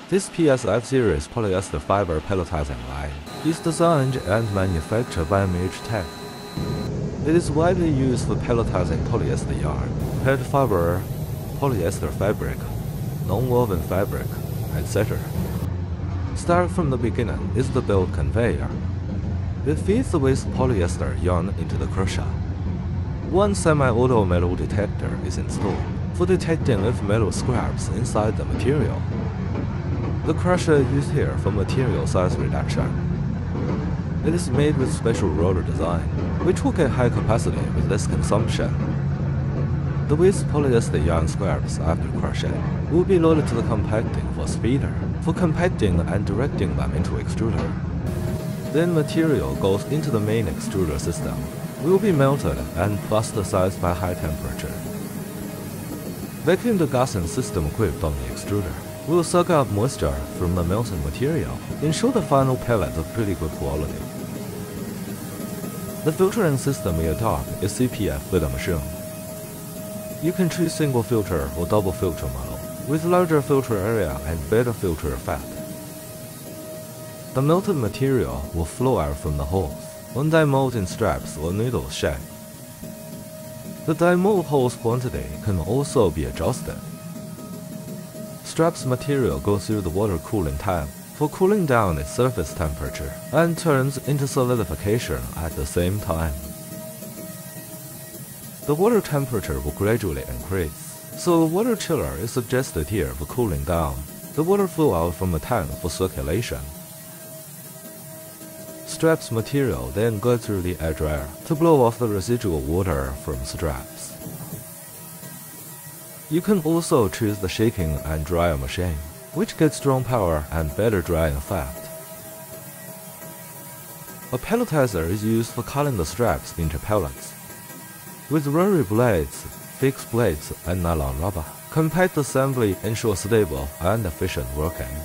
This PSF series polyester fiber pelletizing line is designed and manufactured by MOOGE TECH. It is widely used for pelletizing polyester yarn, pet fiber, polyester fabric, non-woven fabric, etc. Start from the beginning is the build conveyor. It feeds the waste polyester yarn into the crusher. One semi-auto metal detector is installed for detecting if metal scraps inside the material. The crusher is used here for material size reduction. It is made with special roller design, which will get high capacity with less consumption. The waste polyester yarn scraps after crushing will be loaded to the compacting force feeder for compacting and directing them into extruder. Then material goes into the main extruder system, will be melted and plasticized by high temperature. Vacuum degassing system equipped on the extruder will suck up moisture from the melted material, ensure the final pellet of pretty good quality. The filtering system we adopt is CPF filter machine. You can choose single filter or double filter model, with larger filter area and better filter effect. The melted material will flow out from the holes when die mold in straps or needles shape. The die mold holes quantity can also be adjusted. Straps material goes through the water cooling tank for cooling down its surface temperature and turns into solidification at the same time. The water temperature will gradually increase, so the water chiller is suggested here for cooling down. The water flow out from the tank for circulation. Straps material then go through the air dryer to blow off the residual water from straps. You can also choose the shaking and dryer machine, which gets strong power and better drying effect. A pelletizer is used for cutting the straps into pellets. With rotary blades, fixed blades, and nylon rubber, compact assembly ensures stable and efficient working.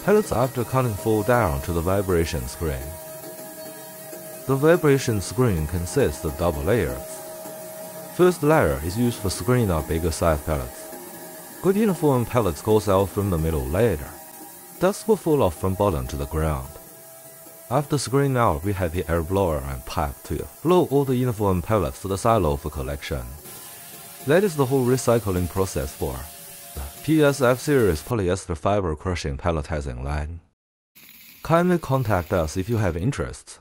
Pellets after cutting fall down to the vibration screen. The vibration screen consists of double layers. First layer is used for screening out bigger size pellets. Good uniform pellets goes out from the middle layer. Dust will fall off from bottom to the ground. After screening out, we have the air blower and pipe to blow all the uniform pellets to the silo for collection. That is the whole recycling process for the PSF series polyester fiber crushing pelletizing line. Kindly contact us if you have interest.